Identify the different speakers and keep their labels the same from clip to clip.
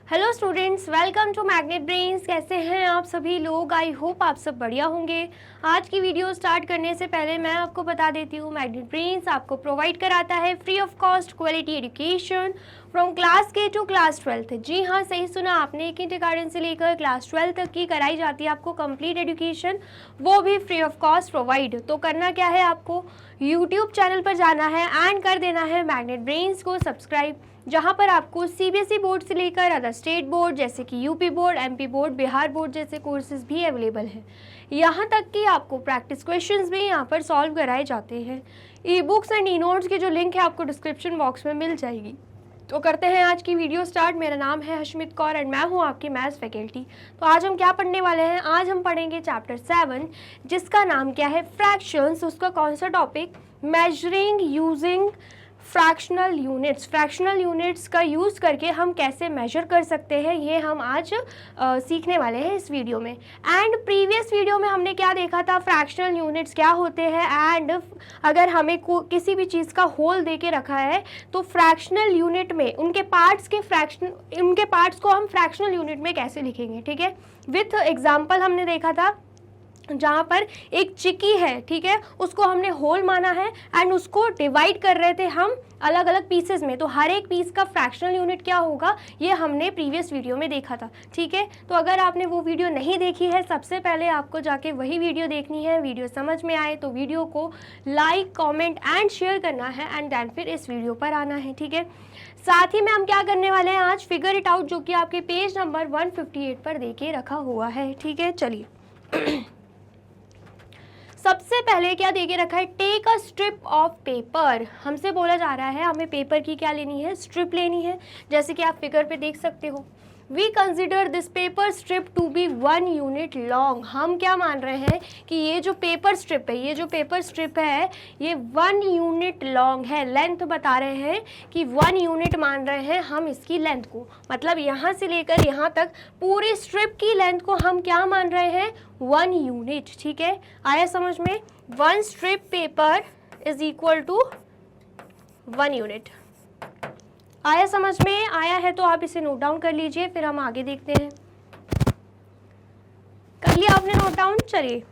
Speaker 1: Hello students, welcome to Magnet Brains. कैसे हैं आप सभी लोग? आई होप आप सब बढ़िया होंगे। आज की वीडियो स्टार्ट करने से पहले मैं आपको बता देती हूँ, मैग्नेट ब्रेन्स आपको प्रोवाइड कराता है free of cost quality education from class के टू क्लास 12। जी हाँ, सही सुना आपने, किंडरगार्टन से लेकर क्लास 12 तक की कराई जाती है आपको कंप्लीट एजुकेशन, वो भी फ्री ऑफ कॉस्ट प्रोवाइड। तो करना क्या है, आपको यूट्यूब चैनल पर जाना है एंड कर देना है मैग्नेट ब्रेन्स को सब्सक्राइब, जहाँ पर आपको सीबीएसई बोर्ड से लेकर अदर स्टेट बोर्ड जैसे कि UP board, MP board, Bihar board जैसे कोर्सेज भी अवेलेबल हैं। यहाँ तक कि आपको प्रैक्टिस क्वेश्चंस भी यहाँ पर सॉल्व कराए जाते हैं। E books and e notes की जो लिंक है आपको डिस्क्रिप्शन बॉक्स में मिल जाएगी। तो करते हैं आज की वीडियो स्टार्ट। मेरा नाम है हशमीत कौर एंड मैं हूँ आपकी मैथ्स फैकल्टी। तो आज हम क्या पढ़ने वाले हैं? आज हम पढ़ेंगे चैप्टर 7, जिसका नाम क्या है, फ्रैक्शंस। उसका कौन सा topic? Measuring using fractional units. Fractional units का यूज़ करके हम कैसे मेजर कर सकते हैं, ये हम आज सीखने वाले हैं इस वीडियो में। एंड प्रीवियस वीडियो में हमने क्या देखा था, फ्रैक्शनल यूनिट्स क्या होते हैं, एंड अगर हमें किसी भी चीज़ का होल दे के रखा है तो फ्रैक्शनल यूनिट में उनके पार्ट्स को हम फ्रैक्शनल यूनिट में कैसे लिखेंगे, ठीक है। विथ एग्जाम्पल हमने देखा था जहाँ पर एक चिक्की है, ठीक है, उसको हमने होल माना है एंड उसको डिवाइड कर रहे थे हम अलग अलग पीसेस में। तो हर एक पीस का फ्रैक्शनल यूनिट क्या होगा, ये हमने प्रीवियस वीडियो में देखा था, ठीक है। तो अगर आपने वो वीडियो नहीं देखी है, सबसे पहले आपको जाके वही वीडियो देखनी है। वीडियो समझ में आए तो वीडियो को लाइक, कॉमेंट एंड शेयर करना है एंड देन फिर इस वीडियो पर आना है, ठीक है। साथ ही में हम क्या करने वाले हैं आज, फिगर इट आउट, जो कि आपके पेज नंबर 158 पर दे के रखा हुआ है, ठीक है। चलिए सबसे पहले क्या देके रखा है, take a strip of paper. हमसे बोला जा रहा है हमें पेपर की क्या लेनी है, स्ट्रिप लेनी है। जैसे कि आप फिगर पे देख सकते हो, we consider this paper strip to be 1 unit long. हम क्या मान रहे हैं कि ये जो पेपर स्ट्रिप है, ये 1 यूनिट लॉन्ग है। लेंथ बता रहे हैं कि 1 यूनिट मान रहे हैं हम इसकी लेंथ को, मतलब यहाँ से लेकर यहाँ तक पूरी स्ट्रिप की लेंथ को हम क्या मान रहे हैं, 1 यूनिट, ठीक है। आया समझ में? 1 strip paper is equal to 1 unit. आया समझ में? आया है तो आप इसे नोट डाउन कर लीजिए, फिर हम आगे देखते हैं। कर लिया आपने नोट डाउन? चलिए,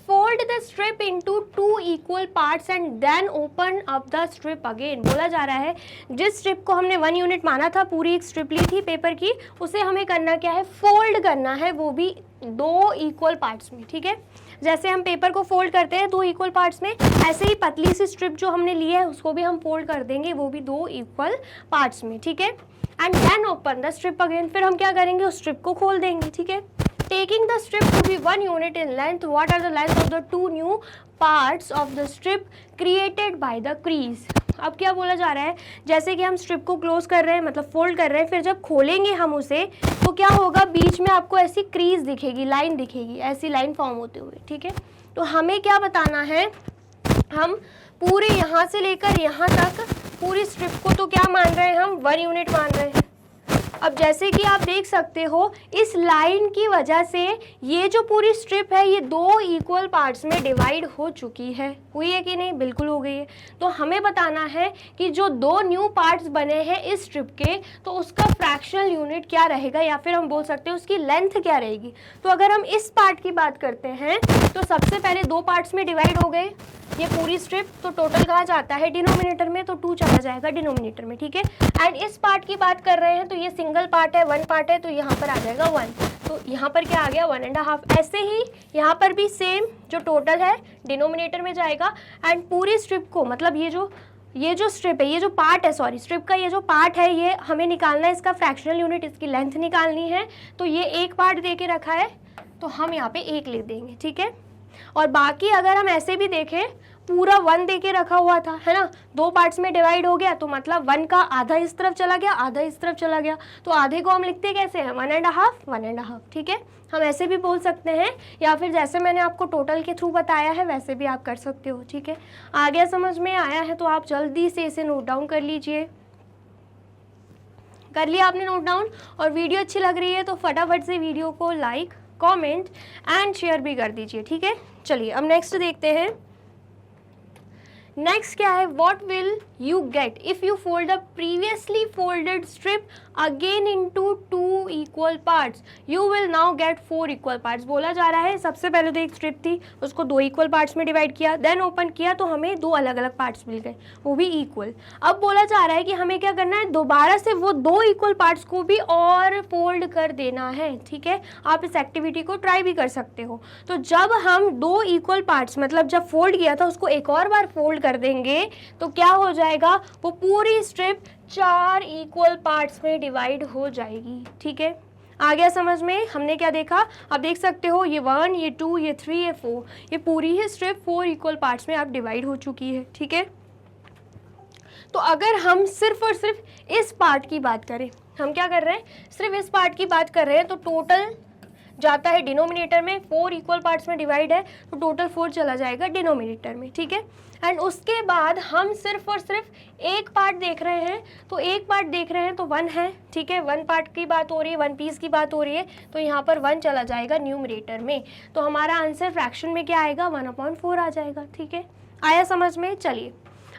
Speaker 1: fold the strip into 2 equal parts and then open up the strip again. बोला जा रहा है जिस स्ट्रिप को हमने 1 यूनिट माना था, पूरी एक स्ट्रिप ली थी पेपर की, उसे हमें करना क्या है, फोल्ड करना है, वो भी 2 इक्वल पार्ट्स में, ठीक है। जैसे हम पेपर को फोल्ड करते हैं 2 इक्वल पार्ट्स में, ऐसे ही पतली सी स्ट्रिप जो हमने ली है उसको भी हम फोल्ड कर देंगे, वो भी 2 इक्वल पार्ट्स में, ठीक है। And then open the strip again, फिर हम क्या करेंगे, उस स्ट्रिप को खोल देंगे, ठीक है। Taking the strip to be 1 unit in length, what are the length of the 2 new parts of the strip created by the crease? अब क्या बोला जा रहा है, जैसे कि हम स्ट्रिप को क्लोज कर रहे हैं, मतलब फोल्ड कर रहे हैं, फिर जब खोलेंगे हम उसे तो क्या होगा, बीच में आपको ऐसी क्रीज दिखेगी, लाइन दिखेगी, ऐसी लाइन फॉर्म होते हुए, ठीक है। तो हमें क्या बताना है, हम पूरे यहाँ से लेकर यहाँ तक पूरी स्ट्रिप को तो क्या मान रहे हैं, हम 1 यूनिट मान रहे हैं। अब जैसे कि आप देख सकते हो, इस लाइन की वजह से ये जो पूरी स्ट्रिप है ये 2 इक्वल पार्ट्स में डिवाइड हो चुकी है। हुई है कि नहीं? बिल्कुल हो गई है। तो हमें बताना है कि जो 2 न्यू पार्ट्स बने हैं इस स्ट्रिप के, तो उसका फ्रैक्शनल यूनिट क्या रहेगा, या फिर हम बोल सकते हैं उसकी लेंथ क्या रहेगी। तो अगर हम इस पार्ट की बात करते हैं तो सबसे पहले 2 पार्ट्स में डिवाइड हो गए ये पूरी स्ट्रिप, तो टोटल कहाँ जाता है, डिनोमिनेटर में, तो 2 चला जाएगा डिनोमिनेटर में, ठीक है। एंड इस पार्ट की बात कर रहे हैं तो ये सिंगल पार्ट है, 1 पार्ट है, तो यहाँ पर आ जाएगा 1, तो यहाँ पर क्या आ गया, 1.5। ऐसे ही यहाँ पर भी सेम, जो टोटल है डिनोमिनेटर में जाएगा एंड पूरी स्ट्रिप को, मतलब ये जो स्ट्रिप है, ये जो पार्ट है, सॉरी, स्ट्रिप का ये जो पार्ट है, ये हमें निकालना है, इसका फ्रैक्शनल यूनिट, इसकी लेंथ निकालनी है। तो ये एक पार्ट दे के रखा है तो हम यहाँ पे 1 लिख देंगे, ठीक है। और बाकी अगर हम ऐसे भी देखें, पूरा 1 दे के रखा हुआ था, है ना, 2 पार्ट्स में डिवाइड हो गया, तो मतलब 1 का आधा इस तरफ चला गया, आधा इस तरफ चला गया, तो आधे को हम लिखते कैसे हैं, 1.5, ठीक है। हम ऐसे भी बोल सकते हैं, या फिर जैसे मैंने आपको टोटल के थ्रू बताया है वैसे भी आप कर सकते हो, ठीक है। आ गया समझ में? आया है तो आप जल्दी से इसे नोट डाउन कर लीजिए। कर लिया आपने नोट डाउन? और वीडियो अच्छी लग रही है तो फटाफट से वीडियो को लाइक, कमेंट एंड शेयर भी कर दीजिए, ठीक है। चलिए अब नेक्स्ट देखते हैं। नेक्स्ट क्या है, what will you get if you fold the previously folded strip again into 2 equal parts you will now get 4 equal parts। बोला जा रहा है सबसे पहले तो एक स्ट्रिप थी उसको 2 इक्वल पार्ट्स में डिवाइड किया, देन ओपन किया तो हमें 2 अलग अलग पार्ट्स मिल गए, वो भी इक्वल। अब बोला जा रहा है कि हमें क्या करना है, दोबारा से वो 2 इक्वल पार्ट्स को भी और फोल्ड कर देना है। ठीक है, आप इस एक्टिविटी को ट्राई भी कर सकते हो। तो जब हम 2 इक्वल पार्ट्स मतलब जब फोल्ड किया था उसको एक और बार फोल्ड कर देंगे तो क्या हो जाएगा, वो पूरी स्ट्रिप 4 इक्वल पार्ट्स में डिवाइड हो जाएगी। ठीक है, आ गया समझ में? हमने क्या देखा, आप देख सकते हो ये 1, ये 2, ये 3, ये 4, ये पूरी ही स्ट्रिप 4 इक्वल पार्ट्स में अब डिवाइड हो चुकी है। ठीक है, तो अगर हम सिर्फ और सिर्फ इस पार्ट की बात करें, हम क्या कर रहे हैं, सिर्फ इस पार्ट की बात कर रहे हैं, तो टोटल जाता है डिनोमिनेटर में, 4 इक्वल पार्ट्स में डिवाइड है तो टोटल 4 चला जाएगा डिनोमिनेटर में। ठीक है, एंड उसके बाद हम सिर्फ और सिर्फ एक पार्ट देख रहे हैं, तो एक पार्ट देख रहे हैं तो 1 है। ठीक है, 1 पार्ट की बात हो रही है, 1 पीस की बात हो रही है, तो यहाँ पर 1 चला जाएगा न्यूमरेटर में, तो हमारा आंसर फ्रैक्शन में क्या आएगा, 1/4 आ जाएगा। ठीक है, आया समझ में? चलिए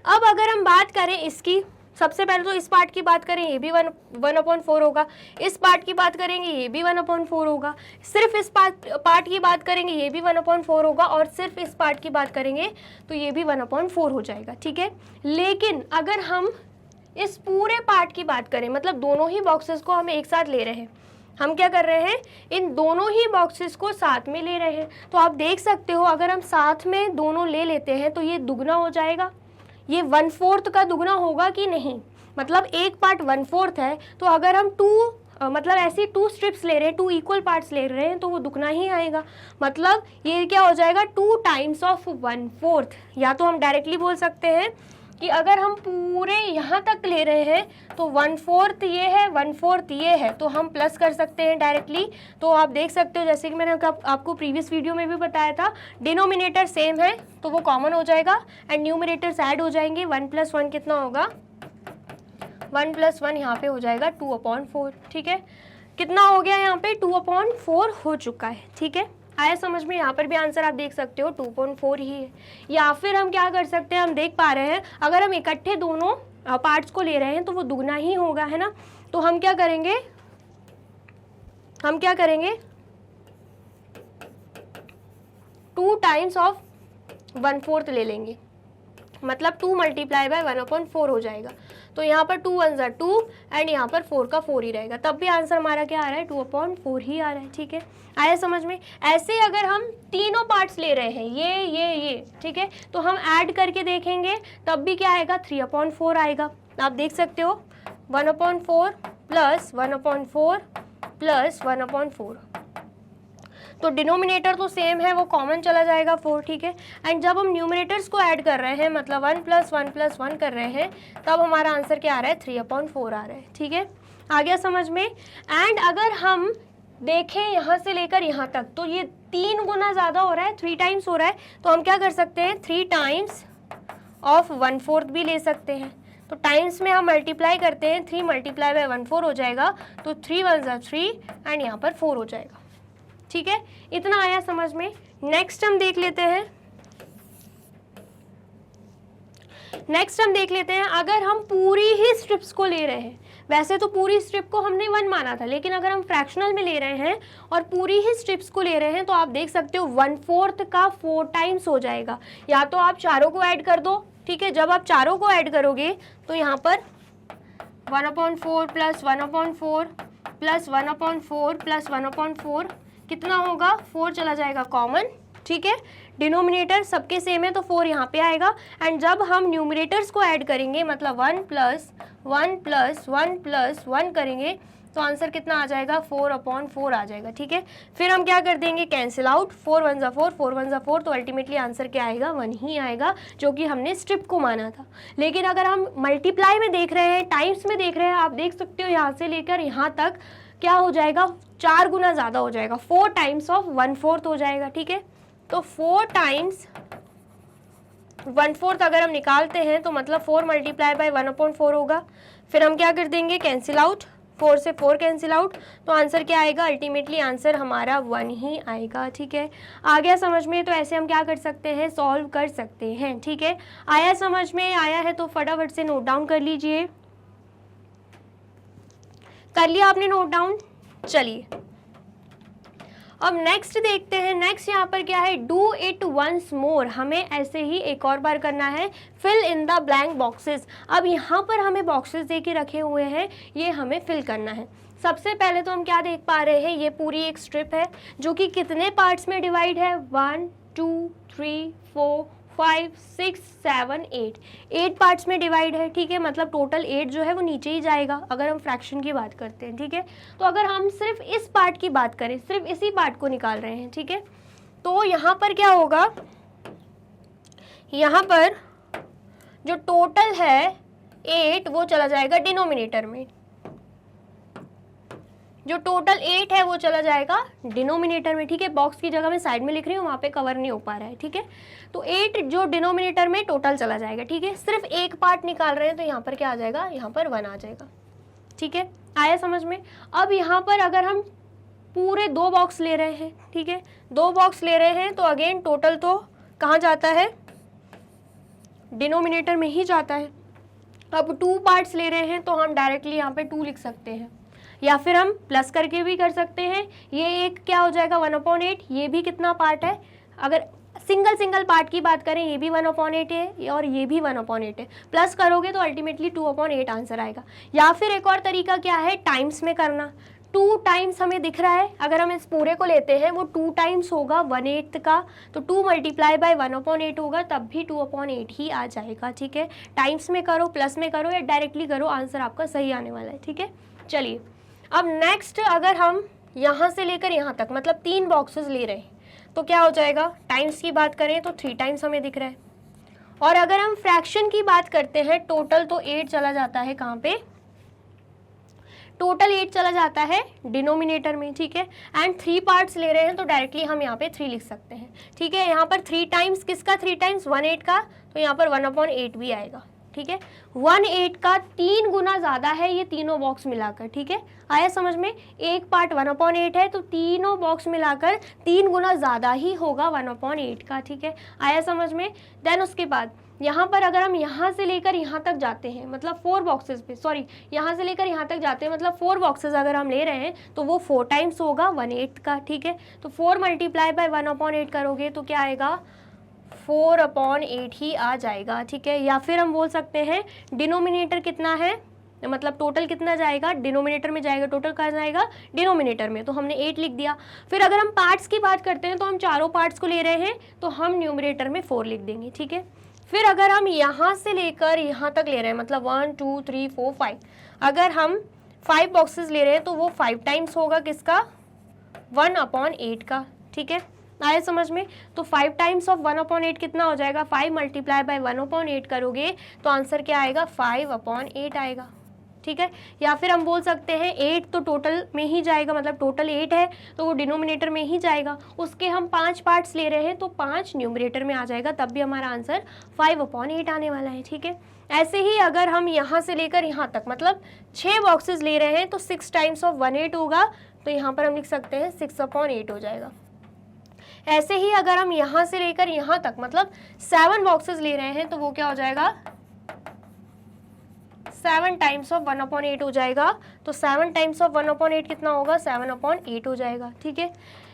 Speaker 1: अब अगर हम बात करें इसकी, सबसे पहले तो इस पार्ट की बात करें ये भी 1/4 होगा, इस पार्ट की बात करेंगे ये भी 1/4 होगा, सिर्फ इस पार्ट की बात करेंगे ये भी 1/4 होगा, और सिर्फ इस पार्ट की बात करेंगे तो ये भी 1/4 हो जाएगा। ठीक है, लेकिन अगर हम इस पूरे पार्ट की बात करें, मतलब दोनों ही बॉक्सेस को हम एक साथ ले रहे हैं, हम क्या कर रहे हैं, इन दोनों ही बॉक्सेस को साथ में ले रहे हैं, तो आप देख सकते हो अगर हम साथ में दोनों ले लेते हैं तो ये दुगना हो जाएगा, ये 1/4 का दुगना होगा कि नहीं, मतलब एक पार्ट 1/4 है, तो अगर हम मतलब ऐसी 2 स्ट्रिप्स ले रहे हैं, 2 इक्वल पार्ट्स ले रहे हैं तो वो दुगना ही आएगा, मतलब ये क्या हो जाएगा 2 टाइम्स ऑफ 1/4। या तो हम डायरेक्टली बोल सकते हैं कि अगर हम पूरे यहाँ तक ले रहे हैं तो 1/4 ये है, 1/4 ये है, तो हम प्लस कर सकते हैं डायरेक्टली। तो आप देख सकते हो जैसे कि मैंने आपको प्रीवियस वीडियो में भी बताया था, डिनोमिनेटर सेम है तो वो कॉमन हो जाएगा एंड न्यूमरेटर्स ऐड हो जाएंगे। 1 + 1 कितना होगा, 1 + 1 यहाँ पे हो जाएगा 2/4। ठीक है, कितना हो गया यहाँ पे, 2/4 हो चुका है। ठीक है, आया समझ में? यहाँ पर भी आंसर आप देख सकते हो 2/4 ही है। या फिर हम क्या कर सकते हैं, हम देख पा रहे हैं अगर हम इकट्ठे दोनों पार्ट्स को ले रहे हैं तो वो दुगना ही होगा, है ना, तो हम क्या करेंगे, 2 टाइम्स ऑफ 1/4 ले लेंगे, मतलब 2 × 1/4 हो जाएगा। तो यहाँ पर 2 × 1 = 2 एंड यहाँ पर 4 का 4 ही रहेगा, तब भी आंसर हमारा क्या आ रहा है, 2/4 ही आ रहा है। ठीक है, आया समझ में? ऐसे अगर हम तीनों पार्ट्स ले रहे हैं, ये, ठीक है, तो हम ऐड करके देखेंगे तब भी क्या आएगा, 3/4 आएगा। आप देख सकते हो 1/4 + 1/4 + 1/4, तो डिनोमिनेटर तो सेम है, वो कॉमन चला जाएगा 4। ठीक है, एंड जब हम न्यूमरेटर्स को ऐड कर रहे हैं, मतलब 1 + 1 + 1 कर रहे हैं, तब हमारा आंसर क्या आ रहा है, 3/4 आ रहा है। ठीक है, आ गया समझ में? एंड अगर हम देखें यहाँ से लेकर यहाँ तक, तो ये 3 गुना ज़्यादा हो रहा है, 3 टाइम्स हो रहा है, तो हम क्या कर सकते हैं, 3 टाइम्स ऑफ 1/4 भी ले सकते हैं। तो टाइम्स में हम मल्टीप्लाई करते हैं, 3 × 1/4 हो जाएगा, तो 3 × 1 = 3 एंड यहाँ पर 4 हो जाएगा। ठीक है, इतना आया समझ में? नेक्स्ट हम देख लेते हैं, अगर हम पूरी ही स्ट्रिप्स को ले रहे हैं, वैसे तो पूरी स्ट्रिप को हमने 1 माना था, लेकिन अगर हम फ्रैक्शनल में ले रहे हैं और पूरी ही स्ट्रिप्स को ले रहे हैं, तो आप देख सकते हो 1/4 का 4 टाइम्स हो जाएगा। या तो आप चारों को ऐड कर दो, ठीक है, जब आप चारों को ऐड करोगे तो यहाँ पर 1/4 + 1/4 + 1/4 + 1/4 कितना होगा, 4 चला जाएगा कॉमन। ठीक है, डिनोमिनेटर सबके सेम है तो 4 यहाँ पे आएगा, एंड जब हम न्यूमरेटर्स को ऐड करेंगे, मतलब 1 + 1 + 1 + 1 करेंगे, तो आंसर कितना आ जाएगा, 4/4 आ जाएगा। ठीक है, फिर हम क्या कर देंगे, कैंसिल आउट, 4 × 1 = 4, 4 × 1 = 4, तो अल्टीमेटली आंसर क्या आएगा, 1 ही आएगा, जो कि हमने स्ट्रिप को माना था। लेकिन अगर हम मल्टीप्लाई में देख रहे हैं, टाइम्स में देख रहे हैं, आप देख सकते हो यहाँ से लेकर यहाँ तक क्या हो जाएगा, 4 गुना ज़्यादा हो जाएगा, 4 टाइम्स ऑफ 1/4 हो जाएगा। ठीक है, तो 4 टाइम्स 1/4 अगर हम निकालते हैं तो मतलब 4 × 1/4 होगा। फिर हम क्या कर देंगे, कैंसिल आउट, 4 से 4 कैंसिल आउट, तो आंसर क्या आएगा, अल्टीमेटली आंसर हमारा 1 ही आएगा। ठीक है, आ गया समझ में? तो ऐसे हम क्या कर सकते हैं, सॉल्व कर सकते हैं। ठीक है, आया समझ में? आया है तो फटाफट से नोट डाउन कर लीजिए। कर लिया आपने नोट डाउन? चलिए अब नेक्स्ट देखते हैं। नेक्स्ट यहाँ पर क्या है, डू इट वंस मोर, हमें ऐसे ही एक और बार करना है। Fill in the blank boxes, अब यहाँ पर हमें बॉक्सेस दे के रखे हुए हैं, ये हमें फिल करना है। सबसे पहले तो हम क्या देख पा रहे हैं, ये पूरी एक स्ट्रिप है जो कि कितने पार्ट्स में डिवाइड है, 1 2 3 4 5 6 7 8 पार्ट्स में डिवाइड है। ठीक है, मतलब टोटल 8 जो है वो नीचे ही जाएगा अगर हम फ्रैक्शन की बात करते हैं। ठीक है, तो अगर हम सिर्फ इस पार्ट की बात करें, सिर्फ इसी पार्ट को निकाल रहे हैं, ठीक है, तो यहाँ पर क्या होगा, यहाँ पर जो टोटल है 8 वो चला जाएगा डिनोमिनेटर में, जो टोटल 8 है वो चला जाएगा डिनोमिनेटर में। ठीक है, बॉक्स की जगह मैं साइड में लिख रही हूँ, वहाँ पे कवर नहीं हो पा रहा है। ठीक है, तो 8 जो डिनोमिनेटर में टोटल चला जाएगा। ठीक है, सिर्फ एक पार्ट निकाल रहे हैं तो यहाँ पर क्या आ जाएगा, यहाँ पर 1 आ जाएगा। ठीक है, आया समझ में? अब यहाँ पर अगर हम पूरे 2 बॉक्स ले रहे हैं, ठीक है, 2 बॉक्स ले रहे हैं तो अगेन टोटल तो कहाँ जाता है, डिनोमिनेटर में ही जाता है। अब 2 पार्ट्स ले रहे हैं तो हम डायरेक्टली यहाँ पे 2 लिख सकते हैं, या फिर हम प्लस करके भी कर सकते हैं। ये एक क्या हो जाएगा 1/8, ये भी कितना पार्ट है, अगर सिंगल पार्ट की बात करें ये भी 1/8 है और ये भी 1/8 है, प्लस करोगे तो अल्टीमेटली 2/8 आंसर आएगा। या फिर एक और तरीका क्या है, टाइम्स में करना। 2 टाइम्स हमें दिख रहा है, अगर हम इस पूरे को लेते हैं वो 2 टाइम्स होगा 1/8 का, तो 2 मल्टीप्लाई बाय 1/8 होगा, तब भी 2/8 ही आ जाएगा। ठीक है, टाइम्स में करो, प्लस में करो या डायरेक्टली करो, आंसर आपका सही आने वाला है। ठीक है, चलिए अब नेक्स्ट अगर हम यहाँ से लेकर यहाँ तक मतलब 3 बॉक्सेस ले रहे हैं तो क्या हो जाएगा, टाइम्स की बात करें तो 3 टाइम्स हमें दिख रहा है, और अगर हम फ्रैक्शन की बात करते हैं टोटल तो 8 चला जाता है कहाँ पे, टोटल 8 चला जाता है डिनोमिनेटर में। ठीक है, एंड 3 पार्ट्स ले रहे हैं तो डायरेक्टली हम यहाँ पे 3 लिख सकते हैं। ठीक है, यहाँ पर 3 टाइम्स किसका, 3 टाइम्स 1/8 का, तो यहाँ पर 1/8 भी आएगा। ठीक है, 1/8 का 3 गुना ज़्यादा है ये तीनों बॉक्स मिलाकर। ठीक है, आया समझ में? एक पार्ट 1/8 है तो तीनों बॉक्स मिलाकर 3 गुना ज़्यादा ही होगा 1/8 का। ठीक है, आया समझ में? देन उसके बाद यहाँ पर अगर हम यहाँ से लेकर यहाँ तक जाते हैं मतलब 4 बॉक्सेस पे, सॉरी यहाँ से लेकर यहाँ तक जाते हैं मतलब 4 बॉक्सेस अगर हम ले रहे हैं तो वो 4 टाइम्स होगा 1/8 का। ठीक है, तो 4 मल्टीप्लाई बाय 1/8 करोगे तो क्या आएगा, 4/8 ही आ जाएगा। ठीक है, या फिर हम बोल सकते हैं डिनोमिनेटर कितना है, मतलब टोटल कितना जाएगा, डिनोमिनेटर में जाएगा, टोटल कहाँ जाएगा, डिनोमिनेटर में, तो हमने 8 लिख दिया। फिर अगर हम पार्ट्स की बात करते हैं तो हम चारों पार्ट्स को ले रहे हैं तो हम न्यूमरेटर में 4 लिख देंगे। ठीक है, फिर अगर हम यहाँ से लेकर यहाँ तक ले रहे हैं मतलब 1 2 3 4 5, अगर हम 5 बॉक्सेस ले रहे हैं तो वो 5 टाइम्स होगा किसका, 1/8 का। ठीक है, आया समझ में? तो 5 टाइम्स ऑफ 1/8 कितना हो जाएगा, 5 मल्टीप्लाई बाय 1/8 करोगे तो आंसर क्या आएगा, 5/8 आएगा। ठीक है, या फिर हम बोल सकते हैं 8 तो टोटल में ही जाएगा, मतलब टोटल 8 है तो वो डिनोमिनेटर में ही जाएगा, उसके हम 5 पार्ट्स ले रहे हैं तो 5 न्यूमरेटर में आ जाएगा, तब भी हमारा आंसर 5/8 आने वाला है। ठीक है, ऐसे ही अगर हम यहाँ से लेकर यहाँ तक मतलब 6 बॉक्सेस ले रहे हैं तो 6 टाइम्स ऑफ 1/8 होगा, तो यहाँ पर हम लिख सकते हैं 6/8 हो जाएगा। ऐसे ही अगर हम यहाँ से लेकर यहाँ तक मतलब 7 बॉक्सेस ले रहे हैं तो वो क्या हो जाएगा, 7 टाइम्स ऑफ 1/8 हो जाएगा, तो 7 टाइम्स ऑफ 1/8 कितना होगा, 7/8 हो जाएगा। ठीक है,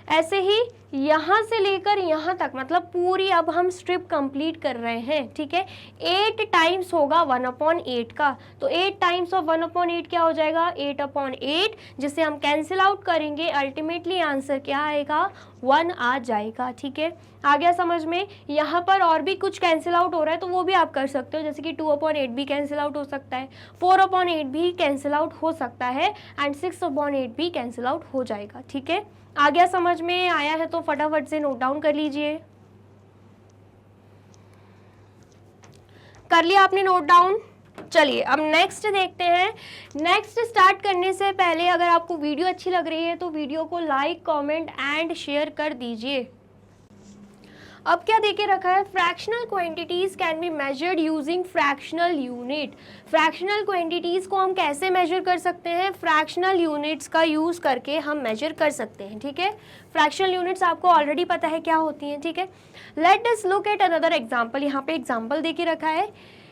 Speaker 1: ऐसे ही यहाँ से लेकर यहाँ तक मतलब पूरी अब हम स्ट्रिप कंप्लीट कर रहे हैं। ठीक है, 8 टाइम्स होगा 1/8 का, तो 8 टाइम्स ऑफ 1/8 क्या हो जाएगा, 8/8, जिसे हम कैंसिल आउट करेंगे, अल्टीमेटली आंसर क्या आएगा, 1 आ जाएगा। ठीक है, आ गया समझ में? यहाँ पर और भी कुछ कैंसिल आउट हो रहा है तो वो भी आप कर सकते हो, जैसे कि 2/8 भी कैंसिल आउट हो सकता है, 4/8 भी कैंसिल आउट हो सकता है, एंड 6/8 भी कैंसिल आउट हो जाएगा। ठीक है, आ गया समझ में? आया है तो फटाफट से नोट डाउन कर लीजिए। कर लिया आपने नोट डाउन? चलिए अब नेक्स्ट देखते हैं। नेक्स्ट स्टार्ट करने से पहले अगर आपको वीडियो अच्छी लग रही है तो वीडियो को लाइक, कमेंट एंड शेयर कर दीजिए। अब क्या देके रखा है, fractional quantities can be measured using fractional unit. Fractional quantities को हम कैसे मेजर कर सकते हैं, फ्रैक्शनल यूनिट्स का यूज करके हम मेजर कर सकते हैं, ठीक है। फ्रैक्शनल यूनिट्स आपको ऑलरेडी पता है क्या होती हैं, ठीक है। Let us look at another example. यहाँ पे एग्जांपल देके रखा है,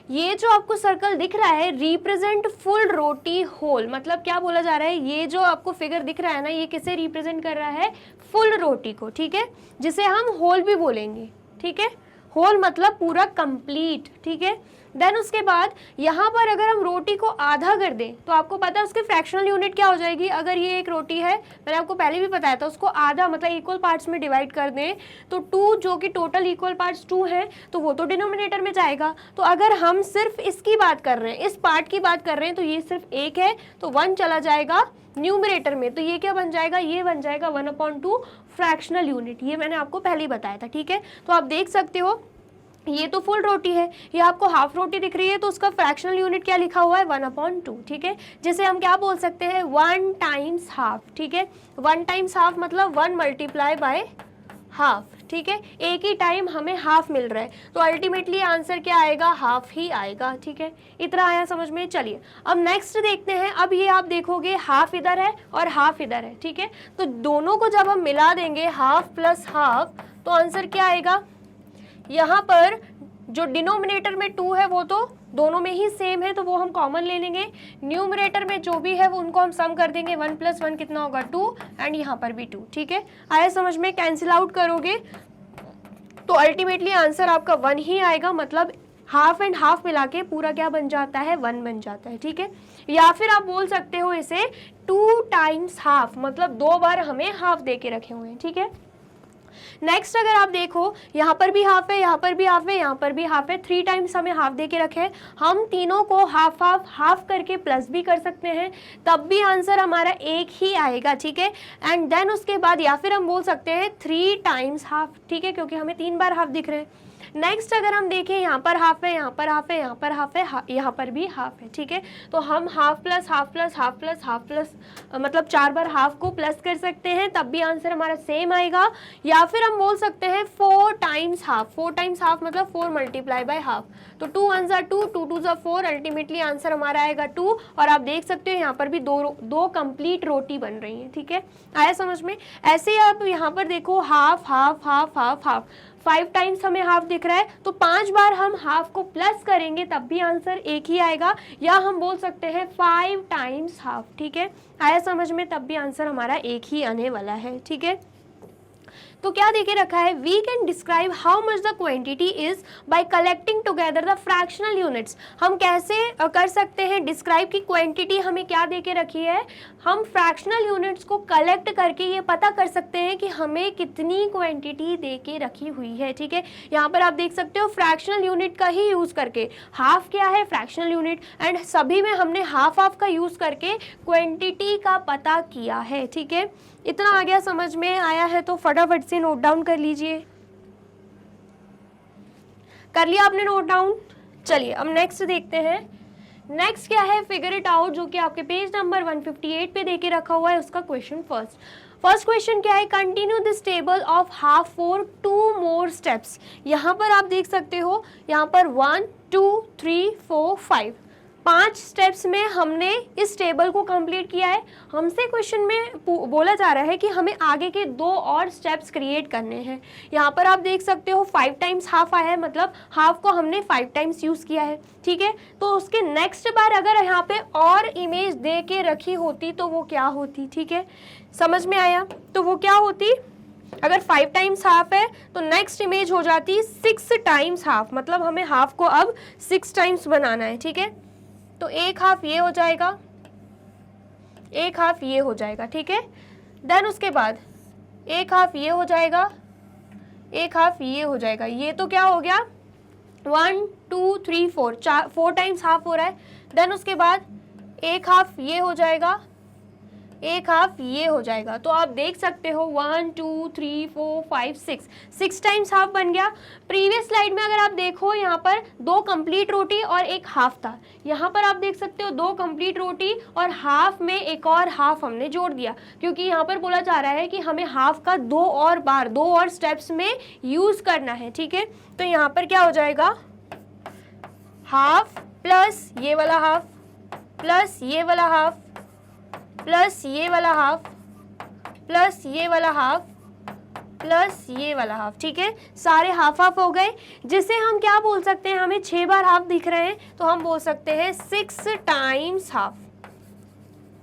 Speaker 1: ये जो आपको सर्कल दिख रहा है रिप्रेजेंट फुल रोटी होल, मतलब क्या बोला जा रहा है, ये जो आपको फिगर दिख रहा है ना, ये किसे रिप्रेजेंट कर रहा है, फुल रोटी को, ठीक है, जिसे हम होल भी बोलेंगे, ठीक है। होल मतलब पूरा कंप्लीट, ठीक है। देन उसके बाद यहाँ पर अगर हम रोटी को आधा कर दें तो आपको पता है उसकी फ्रैक्शनल यूनिट क्या हो जाएगी। अगर ये एक रोटी है, मैंने आपको पहले भी बताया था, उसको आधा मतलब इक्वल पार्ट्स में डिवाइड कर दें तो 2 जो कि टोटल इक्वल पार्ट्स 2 हैं तो वो तो डिनोमिनेटर में जाएगा। तो अगर हम सिर्फ इसकी बात कर रहे हैं, इस पार्ट की बात कर रहे हैं, तो ये सिर्फ 1 है तो 1 चला जाएगा न्यूमरेटर में, तो ये क्या बन जाएगा, ये बन जाएगा 1/2 फ्रैक्शनल यूनिट। ये मैंने आपको पहले ही बताया था, ठीक है। तो आप देख सकते हो ये तो फुल रोटी है, ये आपको हाफ रोटी दिख रही है, तो उसका फ्रैक्शनल यूनिट क्या लिखा हुआ है, 1/2, ठीक है। जिसे हम क्या बोल सकते हैं, 1 टाइम्स हाफ, ठीक है। 1 टाइम्स हाफ मतलब 1 मल्टीप्लाई बाय हाफ, ठीक है। एक ही टाइम हमें हाफ मिल रहा है, तो अल्टीमेटली आंसर क्या आएगा, हाफ ही आएगा, ठीक है। इतना आया समझ में। चलिए अब नेक्स्ट देखते हैं। अब ये आप देखोगे हाफ इधर है और हाफ इधर है, ठीक है। तो दोनों को जब हम मिला देंगे हाफ प्लस हाफ, तो आंसर क्या आएगा, यहाँ पर जो डिनोमिनेटर में 2 है वो तो दोनों में ही सेम है, तो वो हम कॉमन ले लेंगे। न्यूमरेटर में जो भी है वो उनको हम सम कर देंगे, 1 + 1 कितना होगा, 2, एंड यहाँ पर भी 2, ठीक है। आया समझ में। कैंसिल आउट करोगे तो अल्टीमेटली आंसर आपका 1 ही आएगा, मतलब हाफ एंड हाफ मिला के पूरा क्या बन जाता है, 1 बन जाता है, ठीक है। या फिर आप बोल सकते हो इसे 2 टाइम्स हाफ, मतलब 2 बार हमें हाफ दे के रखे हुए हैं, ठीक है। नेक्स्ट अगर आप देखो, यहाँ पर भी हाफ है, यहाँ पर भी हाफ है, यहाँ पर भी हाफ है, 3 टाइम्स हमें हाफ दे के रखे हैं। हम तीनों को हाफ हाफ हाफ करके प्लस भी कर सकते हैं, तब भी आंसर हमारा 1 ही आएगा, ठीक है। एंड देन उसके बाद या फिर हम बोल सकते हैं 3 टाइम्स हाफ, ठीक है, क्योंकि हमें 3 बार हाफ दिख रहे हैं। नेक्स्ट अगर हम देखें, यहाँ पर हाफ है, यहाँ पर हाफ है, यहाँ पर हाफ है, यहाँ पर भी हाफ है, ठीक है। तो हम half plus half plus half plus half plus मतलब 4 बार हाफ को प्लस कर सकते हैं, तब भी आंसर हमारा सेम आएगा। या फिर हम बोल सकते हैं 4 टाइम्स हाफ। 4 टाइम्स हाफ मतलब 4 मल्टीप्लाई बाय हाफ, तो 2 × 1 = 2, 2 × 2 = 4, अल्टीमेटली आंसर हमारा आएगा 2। और आप देख सकते हो यहाँ पर भी दो कंप्लीट रोटी बन रही है, ठीक है। आया समझ में। ऐसे ही आप यहाँ पर देखो, half half half half half, 5 times हमें हाफ दिख रहा है, तो 5 बार हम हाफ को प्लस करेंगे तब भी आंसर 1 ही आएगा। या हम बोल सकते हैं 5 टाइम्स हाफ, ठीक है। आया समझ में, तब भी आंसर हमारा 1 ही आने वाला है, ठीक है। तो क्या देके रखा है, we can describe how much the quantity is by collecting together the fractional units. हम कैसे कर सकते हैं डिस्क्राइब की क्वांटिटी हमें क्या देके रखी है, हम फ्रैक्शनल यूनिट्स को कलेक्ट करके ये पता कर सकते हैं कि हमें कितनी क्वांटिटी देके रखी हुई है, ठीक है। यहाँ पर आप देख सकते हो फ्रैक्शनल यूनिट का ही यूज़ करके, हाफ क्या है फ्रैक्शनल यूनिट, एंड सभी में हमने हाफ हाफ का यूज़ करके क्वांटिटी का पता किया है, ठीक है। इतना आ गया, समझ में आया है तो फटाफट से नोट डाउन कर लीजिए। कर लिया आपने नोट डाउन। चलिए अब नेक्स्ट देखते हैं। नेक्स्ट क्या है, फिगर इट आउट, जो कि आपके पेज नंबर 158 पे देके रखा हुआ है, उसका क्वेश्चन फर्स्ट क्वेश्चन क्या है, continue this table of half for 2 more steps. यहाँ पर आप देख सकते हो, यहाँ पर 1 2 3 4 5 5 स्टेप्स में हमने इस टेबल को कंप्लीट किया है। हमसे क्वेश्चन में बोला जा रहा है कि हमें आगे के 2 और स्टेप्स क्रिएट करने हैं। यहाँ पर आप देख सकते हो 5 टाइम्स हाफ आया है, मतलब हाफ को हमने 5 टाइम्स यूज़ किया है, ठीक है। तो उसके नेक्स्ट बार अगर यहाँ पे और इमेज दे के रखी होती तो वो क्या होती, ठीक है, समझ में आया। तो वो क्या होती, अगर 5 टाइम्स हाफ है तो नेक्स्ट इमेज हो जाती 6 टाइम्स हाफ, मतलब हमें हाफ को अब 6 टाइम्स बनाना है, ठीक है। तो एक हाफ ये हो जाएगा, एक हाफ ये हो जाएगा, ठीक है। देन उसके बाद एक हाफ ये हो जाएगा, एक हाफ ये हो जाएगा। ये तो क्या हो गया, 1 2 3 4 4 टाइम्स हाफ हो रहा है। देन उसके बाद एक हाफ ये हो जाएगा, एक हाफ ये हो जाएगा। तो आप देख सकते हो 1 2 3 4 5 6 टाइम्स हाफ बन गया। प्रीवियस स्लाइड में अगर आप देखो यहाँ पर 2 कंप्लीट रोटी और एक हाफ था, यहाँ पर आप देख सकते हो 2 कंप्लीट रोटी और हाफ में एक और हाफ हमने जोड़ दिया, क्योंकि यहाँ पर बोला जा रहा है कि हमें हाफ का 2 और स्टेप्स में यूज करना है। ठीक है, तो यहाँ पर क्या हो जाएगा, हाफ प्लस ये वाला हाफ प्लस ये वाला हाफ प्लस ये वाला हाफ प्लस ये वाला हाफ प्लस ये वाला हाफ। ठीक है, सारे हाफ हाफ हो गए, जिसे हम क्या बोल सकते हैं, हमें 6 बार हाफ दिख रहे हैं तो हम बोल सकते हैं 6 टाइम्स हाफ।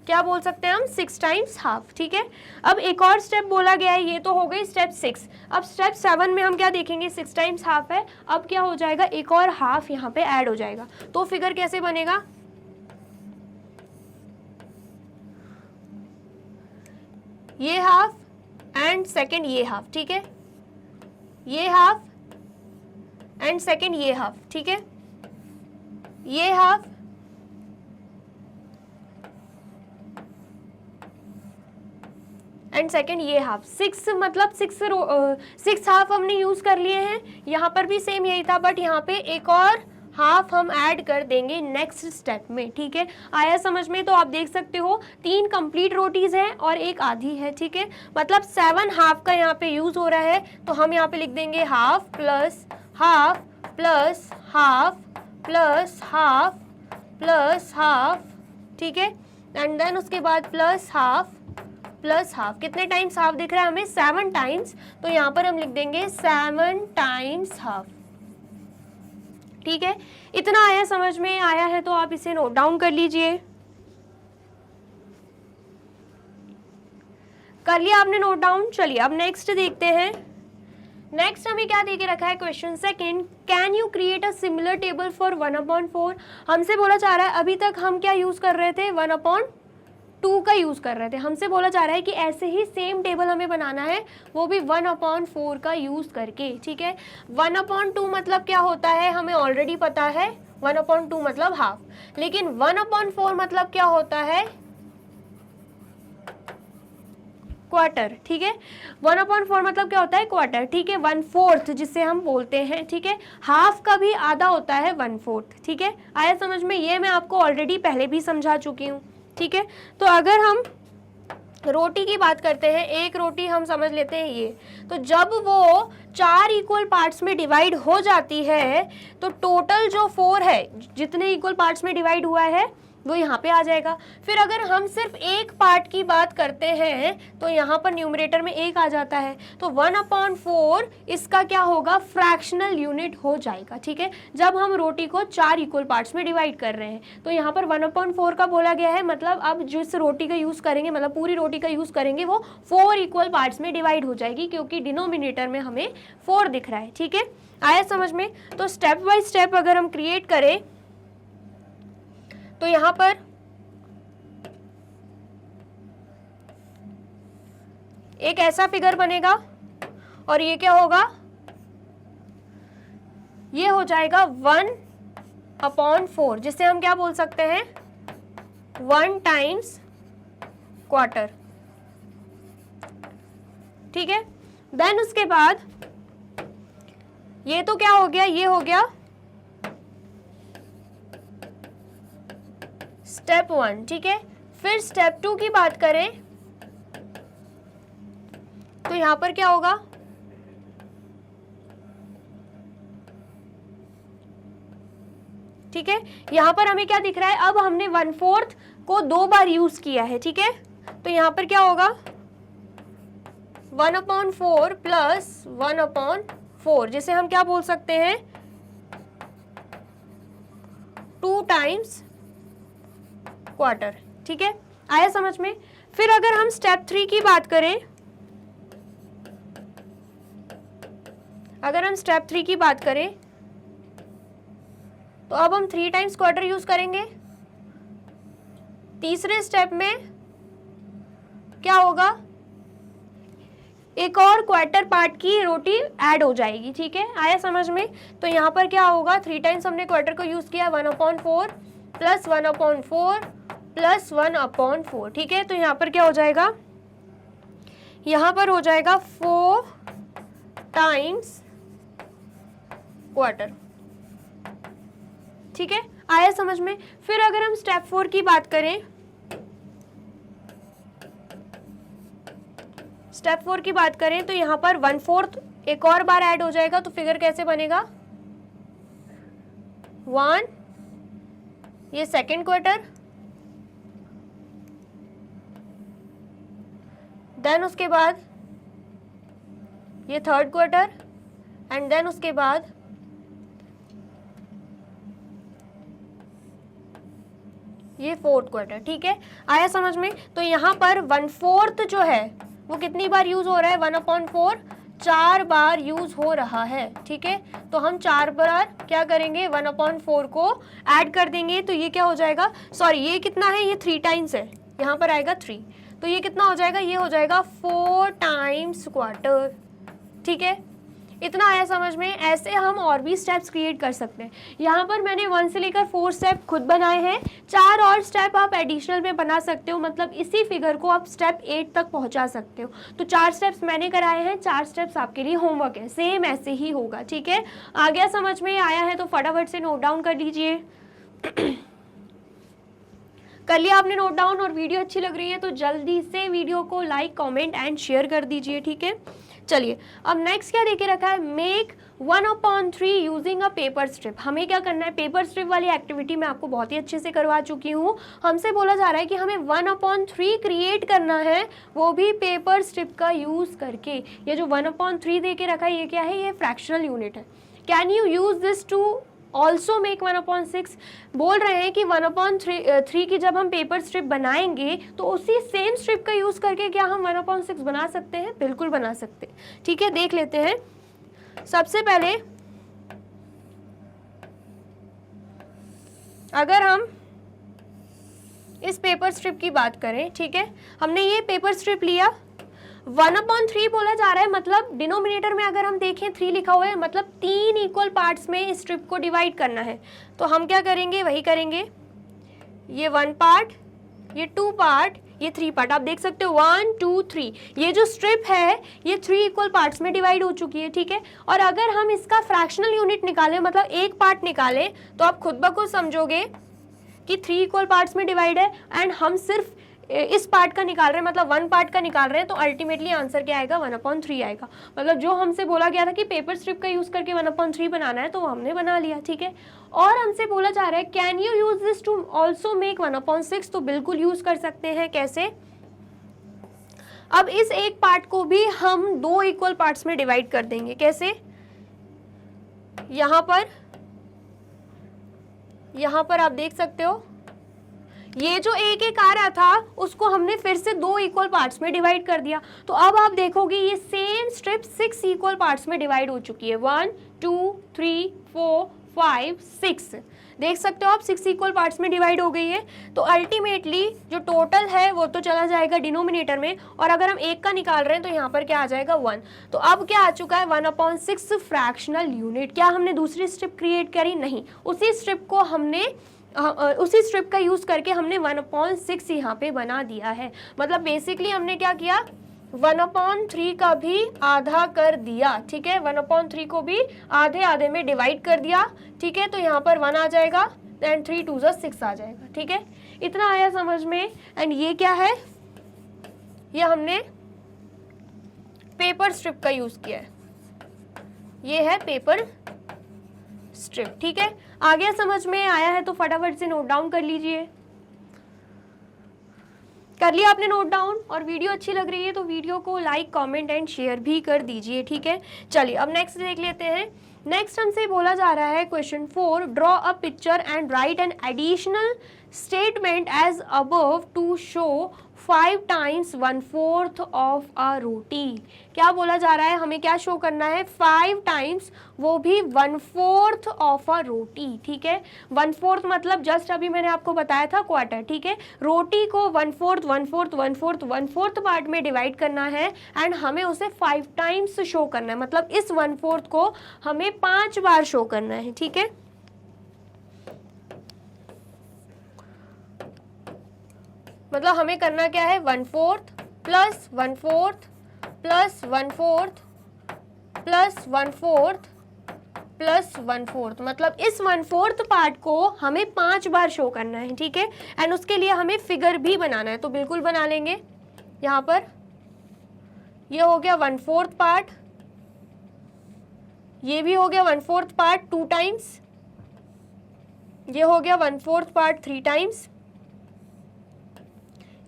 Speaker 1: क्या बोल सकते हैं हम, 6 टाइम्स हाफ। ठीक है, अब एक और स्टेप बोला गया है, ये तो हो गई स्टेप 6। अब स्टेप 7 में हम क्या देखेंगे, 6 टाइम्स हाफ है, अब क्या हो जाएगा, एक और हाफ यहाँ पे ऐड हो जाएगा। तो फिगर कैसे बनेगा, ये हाफ एंड सेकेंड ये हाफ। ठीक है, ये हाफ एंड सेकेंड ये हाफ। ठीक है, ये हाफ एंड सेकेंड ये हाफ। 6 मतलब 6 हाफ हमने यूज कर लिए हैं। यहाँ पर भी सेम यही था, बट यहाँ पे एक और हाफ हम ऐड कर देंगे नेक्स्ट स्टेप में। ठीक है, आया समझ में। तो आप देख सकते हो 3 कंप्लीट रोटीज हैं और एक आधी है। ठीक है, मतलब 7 हाफ का यहाँ पे यूज हो रहा है, तो हम यहाँ पे लिख देंगे half plus half plus half plus half plus half. ठीक है, एंड देन उसके बाद प्लस हाफ प्लस हाफ। कितने टाइम्स हाफ दिख रहा है हमें, 7 टाइम्स, तो यहाँ पर हम लिख देंगे 7 टाइम्स हाफ। ठीक है, इतना आया समझ में आया है तो आप इसे नोट डाउन कर लीजिए। कर लिया आपने नोट डाउन। चलिए अब नेक्स्ट देखते हैं। नेक्स्ट हमें क्या देके रखा है, question second, can you create a similar table for 1/4। हमसे बोला जा रहा है, अभी तक हम क्या यूज कर रहे थे, 1/2 का यूज कर रहे थे। हमसे बोला जा रहा है कि ऐसे ही सेम टेबल हमें बनाना है, वो भी 1/4 का यूज करके। ठीक है, 1/2 मतलब क्या होता है हमें ऑलरेडी पता है, 1/2 मतलब हाफ, लेकिन 1/4 मतलब क्या होता है, क्वार्टर। ठीक है, 1/4 मतलब क्या होता है, क्वार्टर। ठीक है, 1/4 जिसे हम बोलते हैं। ठीक है, हाफ का भी आधा होता है 1/4। ठीक है, आया समझ में, ये मैं आपको ऑलरेडी पहले भी समझा चुकी हूँ। ठीक है, तो अगर हम रोटी की बात करते हैं, एक रोटी हम समझ लेते हैं ये, तो जब वो 4 इक्वल पार्ट्स में डिवाइड हो जाती है तो टोटल जो 4 है, जितने इक्वल पार्ट्स में डिवाइड हुआ है वो यहाँ पे आ जाएगा। फिर अगर हम सिर्फ एक पार्ट की बात करते हैं तो यहाँ पर न्यूमरेटर में 1 आ जाता है, तो 1/4 इसका क्या होगा, फ्रैक्शनल यूनिट हो जाएगा। ठीक है, जब हम रोटी को 4 इक्वल पार्ट्स में डिवाइड कर रहे हैं, तो यहाँ पर 1/4 का बोला गया है, मतलब अब जिस रोटी का यूज करेंगे, मतलब पूरी रोटी का यूज करेंगे, वो 4 इक्वल पार्ट्स में डिवाइड हो जाएगी, क्योंकि डिनोमिनेटर में हमें 4 दिख रहा है। ठीक है, आया समझ में। तो स्टेप बाय स्टेप अगर हम क्रिएट करें तो यहां पर एक ऐसा फिगर बनेगा और ये क्या होगा, ये हो जाएगा 1/4, जिसे हम क्या बोल सकते हैं, 1 टाइम्स क्वार्टर। ठीक है, देन उसके बाद ये तो क्या हो गया, ये हो गया स्टेप 1। ठीक है, फिर स्टेप 2 की बात करें तो यहां पर क्या होगा, ठीक है, यहां पर हमें क्या दिख रहा है, अब हमने 1/4 को 2 बार यूज किया है। ठीक है, तो यहां पर क्या होगा, 1/4 प्लस 1/4, जिसे हम क्या बोल सकते हैं, 2 टाइम्स क्वार्टर। ठीक है, आया समझ में। फिर अगर हम स्टेप 3 की बात करें, अगर हम स्टेप 3 की बात करें तो अब हम 3 टाइम्स क्वार्टर यूज करेंगे। तीसरे स्टेप में क्या होगा, एक और क्वार्टर पार्ट की रोटी ऐड हो जाएगी। ठीक है, आया समझ में। तो यहाँ पर क्या होगा, 3 टाइम्स हमने क्वार्टर को यूज किया, 1/4 प्लस 1/4 प्लस 1/4, ठीक है। तो यहाँ पर क्या हो जाएगा, यहाँ पर हो जाएगा 4 टाइम्स क्वार्टर, ठीक है। आया समझ में। फिर अगर हम स्टेप 4 की बात करें, स्टेप 4 की बात करें तो यहाँ पर 1/4 एक और बार ऐड हो जाएगा, तो फिगर कैसे बनेगा, 1, ये सेकेंड क्वार्टर, देन उसके बाद ये थर्ड क्वार्टर, एंड देन उसके बाद ये फोर्थ क्वार्टर, ठीक है। आया समझ में। तो यहाँ पर 1/4 जो है वो कितनी बार यूज हो रहा है, 1/4 4 बार यूज हो रहा है, ठीक है। तो हम 4 बार क्या करेंगे, 1/4 को ऐड कर देंगे, तो ये क्या हो जाएगा, सॉरी ये कितना है, ये 3 टाइम्स है, यहाँ पर आएगा 3, तो ये कितना हो जाएगा, ये हो जाएगा 4 टाइम्स क्वार्टर, ठीक है। इतना आया समझ में। ऐसे हम और भी स्टेप्स क्रिएट कर सकते हैं। यहाँ पर मैंने 1 से लेकर 4 स्टेप खुद बनाए हैं, 4 और स्टेप आप एडिशनल में बना सकते हो, मतलब इसी फिगर को आप स्टेप 8 तक पहुँचा सकते हो। तो 4 स्टेप्स मैंने कराए हैं, 4 स्टेप्स आपके लिए होमवर्क है, सेम ऐसे ही होगा, ठीक है। आ गया समझ में, आया है तो फटाफट से नोट डाउन कर लीजिए। कर लिया आपने नोट डाउन, और वीडियो अच्छी लग रही है तो जल्दी से वीडियो को लाइक, कमेंट एंड शेयर कर दीजिए, ठीक है। चलिए अब नेक्स्ट क्या देके रखा है, make 1/3 using a paper strip. हमें क्या करना है, पेपर स्ट्रिप वाली एक्टिविटी मैं आपको बहुत ही अच्छे से करवा चुकी हूँ। हमसे बोला जा रहा है कि हमें 1/3 क्रिएट करना है, वो भी पेपर स्ट्रिप का यूज करके। ये जो 1/3 देके रखा है, ये क्या है, ये फ्रैक्शनल यूनिट है। Can you use this to also make 1/6। बोल रहे हैं कि 1/3 की जब हम पेपर स्ट्रिप बनाएंगे तो उसी सेम स्ट्रिप का यूज करके क्या हम 1/6 बना सकते हैं, बिल्कुल बना सकते हैं, ठीक है। देख लेते हैं। सबसे पहले अगर हम इस पेपर स्ट्रिप की बात करें, ठीक है, हमने ये पेपर स्ट्रिप लिया, 1/3 बोला जा रहा है, मतलब डिनोमिनेटर में अगर हम देखें 3 लिखा हुआ है, मतलब 3 इक्वल पार्ट्स में इस स्ट्रिप को डिवाइड करना है। तो हम क्या करेंगे, वही करेंगे, ये 1 पार्ट, ये 2 पार्ट, ये 3 पार्ट। आप देख सकते हो 1 2 3, ये जो स्ट्रिप है ये 3 इक्वल पार्ट्स में डिवाइड हो चुकी है, ठीक है। और अगर हम इसका फ्रैक्शनल यूनिट निकालें, मतलब एक पार्ट निकालें, तो आप खुद ब खुद समझोगे कि 3 इक्वल पार्ट्स में डिवाइड है, एंड हम सिर्फ इस पार्ट का निकाल रहे हैं, मतलब 1 पार्ट का निकाल रहे हैं, तो अल्टीमेटली आंसर क्या आएगा, 1/3 आएगा। मतलब जो हमसे बोला गया था कि पेपर स्ट्रिप का यूज करके 1/3 बनाना है, तो वो हमने बना लिया, ठीक है। और हमसे बोला जा रहा है can you use this to also make 1/6, तो बिल्कुल यूज कर सकते हैं। कैसे, अब इस एक पार्ट को भी हम 2 इक्वल पार्ट्स में डिवाइड कर देंगे। कैसे, यहाँ पर आप देख सकते हो, ये जो एक आ रहा था उसको हमने फिर से 2 इक्वल पार्ट्स में डिवाइड कर दिया। तो अब आप देखोगे ये सेम स्ट्रिप 6 इक्वल पार्ट्स में डिवाइड हो चुकी है, 1 2 3 4 5 6, देख सकते हो आप 6 इक्वल पार्ट्स में डिवाइड हो गई है। तो अल्टीमेटली जो टोटल है वो तो चला जाएगा डिनोमिनेटर में, और अगर हम एक का निकाल रहे हैं तो यहाँ पर क्या आ जाएगा, 1। तो अब क्या आ चुका है, 1/6 फ्रैक्शनल यूनिट। क्या हमने दूसरी स्ट्रिप क्रिएट करी, नहीं, उसी स्ट्रिप को हमने उसी स्ट्रिप का यूज करके हमने 1/6 यहाँ पे बना दिया है। मतलब बेसिकली हमने क्या किया, 1/3 का भी आधा कर दिया, ठीक है। 1/3 को भी आधे आधे में डिवाइड कर दिया, ठीक है। तो यहाँ पर 1 आ जाएगा, देन 3 2 6 आ जाएगा, ठीक है। इतना आया समझ में। एंड ये क्या है, ये हमने पेपर स्ट्रिप का यूज किया है, ये है पेपर स्ट्रिप, ठीक है। आ गया समझ में, आया है तो फटाफट से नोट डाउन कर लीजिए। कर लिया आपने नोट डाउन, और वीडियो अच्छी लग रही है तो वीडियो को लाइक, कमेंट एंड शेयर भी कर दीजिए, ठीक है। चलिए अब नेक्स्ट देख लेते हैं। नेक्स्ट हमसे बोला जा रहा है question 4, draw a picture and write an additional statement as above to show 5 times 1/4 of a roti. क्या बोला जा रहा है, हमें क्या शो करना है, 5 टाइम्स, वो भी 1/4 ऑफ अ रोटी, ठीक है। 1/4 मतलब जस्ट अभी मैंने आपको बताया था क्वार्टर, ठीक है। रोटी को 1/4 1/4 1/4 1/4 पार्ट में डिवाइड करना है, एंड हमें उसे 5 टाइम्स शो करना है, मतलब इस 1/4 को हमें 5 बार शो करना है, ठीक है। मतलब हमें करना क्या है, 1/4 प्लस 1/4 प्लस 1/4 प्लस 1/4 प्लस 1/4, मतलब इस 1/4 पार्ट को हमें 5 बार शो करना है, ठीक है। एंड उसके लिए हमें फिगर भी बनाना है, तो बिल्कुल बना लेंगे। यहाँ पर ये हो गया 1/4 पार्ट, ये भी हो गया 1/4 पार्ट 2 टाइम्स, ये हो गया 1/4 पार्ट 3 टाइम्स,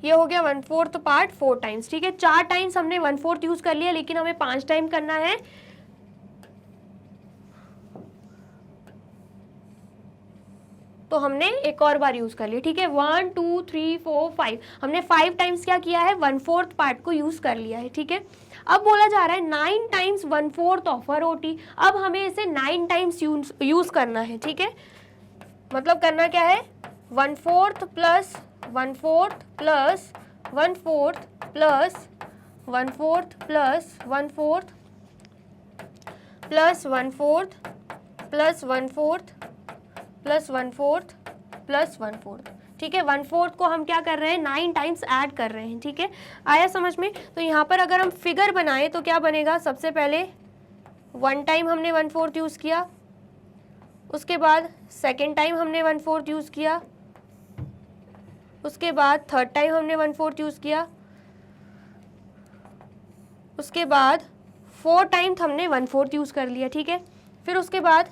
Speaker 1: ये हो गया 1/4 पार्ट 4 टाइम्स, ठीक है। 4 टाइम्स हमने 1/4 यूज कर लिया, लेकिन हमें 5 टाइम करना है। तो हमने एक और बार यूज कर लिया, ठीक है। 1 2 3 4 5, हमने 5 टाइम्स क्या किया है, 1/4 पार्ट को यूज कर लिया है, ठीक है। अब बोला जा रहा है 9 टाइम्स 1/4 ऑफ अ रोटी। अब हमें इसे 9 टाइम्स यूज करना है, ठीक है। मतलब करना क्या है, 1/4 plus 1/4 plus 1/4 plus 1/4 plus 1/4 plus 1/4 plus 1/4 plus 1/4 plus 1/4, ठीक है। 1/4 को हम क्या कर रहे हैं, 9 टाइम्स ऐड कर रहे हैं, ठीक है। आया समझ में। तो यहाँ पर अगर हम फिगर बनाए तो क्या बनेगा, सबसे पहले 1 टाइम हमने 1/4 यूज किया, उसके बाद सेकेंड टाइम हमने 1/4 यूज किया, उसके बाद थर्ड टाइम हमने 1/4 यूज किया, उसके बाद 4 टाइम हमने 1/4 यूज कर लिया, ठीक है। फिर उसके बाद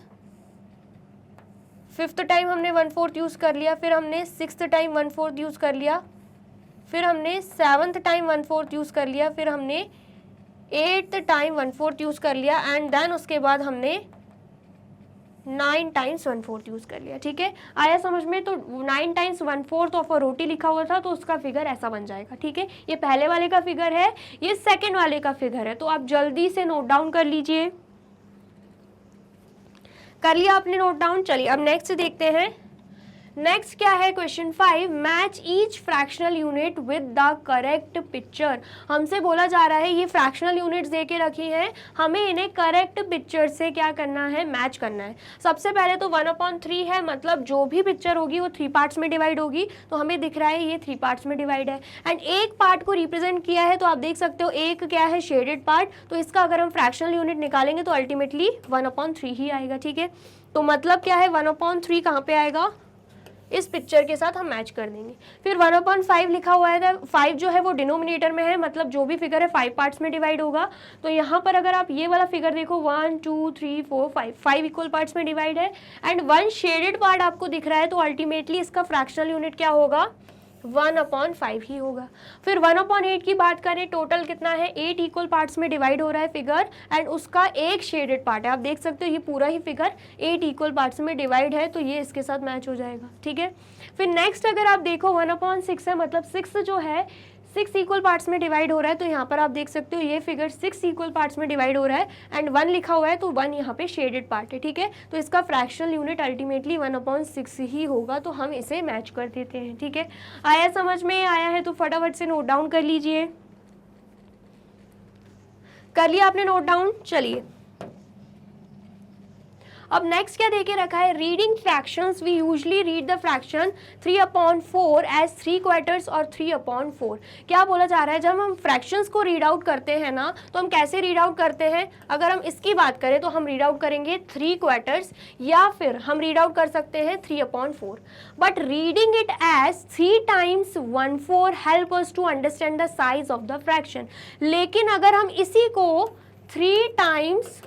Speaker 1: 5th टाइम हमने 1/4 यूज़ कर लिया, फिर हमने 6th टाइम 1/4 यूज़ कर लिया, फिर हमने 7th टाइम 1/4 यूज़ कर लिया, फिर हमने 8th टाइम 1/4 यूज़ कर लिया, एंड देन उसके बाद हमने 9 टाइम्स 1/4 यूज़ कर लिया, ठीक है। आया समझ में। तो 9 टाइम्स 1/4 ऑफ अ रोटी लिखा हुआ था, तो उसका फिगर ऐसा बन जाएगा, ठीक है। ये पहले वाले का फिगर है, ये सेकेंड वाले का फिगर है, तो आप जल्दी से नोट डाउन कर लीजिए। कर लिया आपने नोट डाउन। चलिए अब नेक्स्ट देखते हैं। नेक्स्ट क्या है, question 5, match each fractional unit with the correct picture. हमसे बोला जा रहा है ये फ्रैक्शनल यूनिट्स दे के रखी हैं, हमें इन्हें करेक्ट पिक्चर से क्या करना है, मैच करना है। सबसे पहले तो 1/3 है, मतलब जो भी पिक्चर होगी वो 3 पार्ट्स में डिवाइड होगी, तो हमें दिख रहा है ये 3 पार्ट्स में डिवाइड है। एंड एक पार्ट को रिप्रेजेंट किया है, तो आप देख सकते हो एक क्या है, शेडेड पार्ट, तो इसका अगर हम फ्रैक्शनल यूनिट निकालेंगे तो अल्टीमेटली 1/3 ही आएगा, ठीक है। तो मतलब क्या है, 1/3 कहाँ पे आएगा, इस पिक्चर के साथ हम मैच कर देंगे। फिर 1/5 लिखा हुआ है, 5 जो है वो डिनोमिनेटर में है, मतलब जो भी फिगर है 5 पार्ट्स में डिवाइड होगा। तो यहाँ पर अगर आप ये वाला फिगर देखो 1 2 3 4 5 इक्वल पार्ट्स में डिवाइड है, एंड 1 शेडेड पार्ट आपको दिख रहा है, तो अल्टीमेटली इसका फ्रैक्शनल यूनिट क्या होगा, 1/5 ही होगा। फिर 1/8 की बात करें, टोटल कितना है, 8 इक्वल पार्ट्स में डिवाइड हो रहा है फिगर, एंड उसका एक शेडेड पार्ट है। आप देख सकते हो ये पूरा ही फिगर 8 इक्वल पार्ट्स में डिवाइड है, तो ये इसके साथ मैच हो जाएगा, ठीक है। फिर नेक्स्ट अगर आप देखो 1/6 है, मतलब 6 जो है 6 इक्वल पार्ट्स में डिवाइड हो रहा है, तो यहाँ पर आप देख सकते हो ये फिगर 6 इक्वल पार्ट्स में डिवाइड हो रहा है, एंड 1 लिखा हुआ है, तो 1 यहाँ पे शेडेड पार्ट है, ठीक है। तो इसका फ्रैक्शनल यूनिट अल्टीमेटली 1/6 ही होगा, तो हम इसे मैच कर देते हैं, ठीक है। आया समझ में, आया है तो फटाफट से नोट डाउन कर लीजिए। कर लिया आपने नोट डाउन। चलिए अब नेक्स्ट क्या देके रखा है, reading fractions, we usually read the fraction 3/4 as 3/4 और 3/4। क्या बोला जा रहा है, जब हम फ्रैक्शंस को रीड आउट करते हैं ना, तो हम कैसे रीड आउट करते हैं, अगर हम इसकी बात करें तो हम रीड आउट करेंगे 3/4, या फिर हम रीड आउट कर सकते हैं 3/4। But reading it as 3 times 1/4 help us to understand the size of the fraction. लेकिन अगर हम इसी को 3 टाइम्स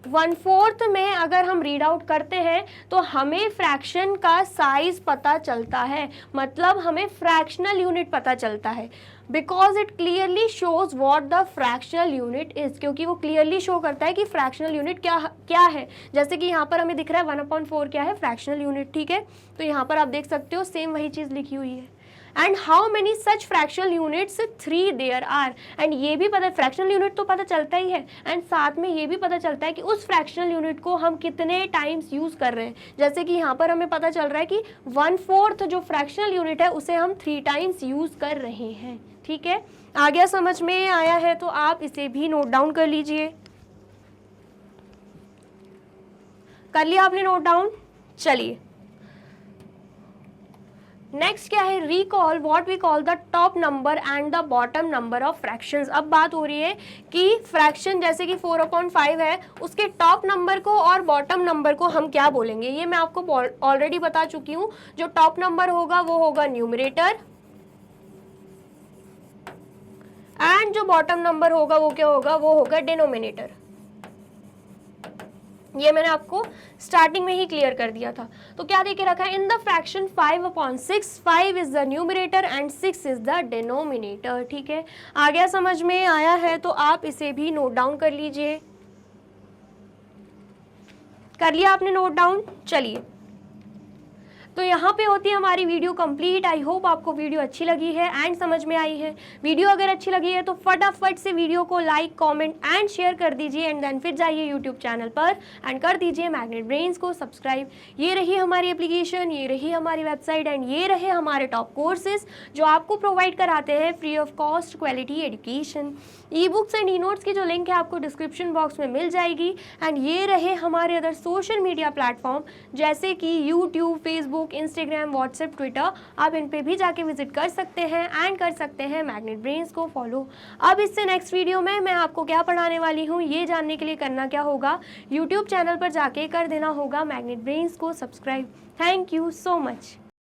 Speaker 1: 1/4 में अगर हम रीड आउट करते हैं, तो हमें फ्रैक्शन का साइज पता चलता है, मतलब हमें फ्रैक्शनल यूनिट पता चलता है, because it clearly shows what the fractional unit is, क्योंकि वो क्लियरली शो करता है कि फ्रैक्शनल यूनिट क्या है। जैसे कि यहाँ पर हमें दिख रहा है 1/4 क्या है, फ्रैक्शनल यूनिट, ठीक है। तो यहाँ पर आप देख सकते हो सेम वही चीज लिखी हुई है। And how many such fractional units, 3 there are. And ये भी पता, फ्रैक्शनल यूनिट तो पता चलता ही है, एंड साथ में ये भी पता चलता है कि उस फ्रैक्शनल यूनिट को हम कितने टाइम्स यूज कर रहे हैं। जैसे कि यहाँ पर हमें पता चल रहा है कि 1/4 जो फ्रैक्शनल यूनिट है उसे हम 3 टाइम्स यूज कर रहे हैं, ठीक है। आ गया समझ में, आया है तो आप इसे भी नोट डाउन कर लीजिए। कर लिया आपने नोट डाउन। चलिए नेक्स्ट क्या है, recall what we call the top number and the bottom number of fractions. अब बात हो रही है कि फ्रैक्शन जैसे कि 4/5 है, उसके टॉप नंबर को और बॉटम नंबर को हम क्या बोलेंगे, ये मैं आपको ऑलरेडी बता चुकी हूँ। जो टॉप नंबर होगा वो होगा न्यूमरेटर एंड जो बॉटम नंबर होगा वो क्या होगा, वो होगा डिनोमिनेटर। ये मैंने आपको स्टार्टिंग में ही क्लियर कर दिया था। तो क्या देके रखा है, in the fraction 5/6 5 is the numerator and 6 is the denominator. ठीक है, आ गया, समझ में आया है तो आप इसे भी नोट डाउन कर लीजिए। कर लिया आपने नोट डाउन? चलिए, तो यहाँ पे होती है हमारी वीडियो कंप्लीट। आई होप आपको वीडियो अच्छी लगी है एंड समझ में आई है। वीडियो अगर अच्छी लगी है तो फटाफट से वीडियो को लाइक, कमेंट एंड शेयर कर दीजिए एंड देन फिर जाइए यूट्यूब चैनल पर एंड कर दीजिए मैग्नेट ब्रेन्स को सब्सक्राइब। ये रही हमारी एप्लीकेशन, ये रही हमारी वेबसाइट एंड ये रहे हमारे टॉप कोर्सेज जो आपको प्रोवाइड कराते हैं free of cost quality education. E books and e notes की जो लिंक है आपको डिस्क्रिप्शन बॉक्स में मिल जाएगी। एंड ये रहे हमारे अदर सोशल मीडिया प्लेटफॉर्म जैसे कि YouTube, Facebook, Instagram, WhatsApp, Twitter. आप इन पे भी जाके विजिट कर सकते हैं एंड कर सकते हैं मैग्नेट ब्रेन्स को फॉलो। अब इससे नेक्स्ट वीडियो में मैं आपको क्या पढ़ाने वाली हूँ ये जानने के लिए करना क्या होगा, यूट्यूब चैनल पर जाके कर देना होगा मैग्नेट ब्रेन्स को subscribe. Thank you so much.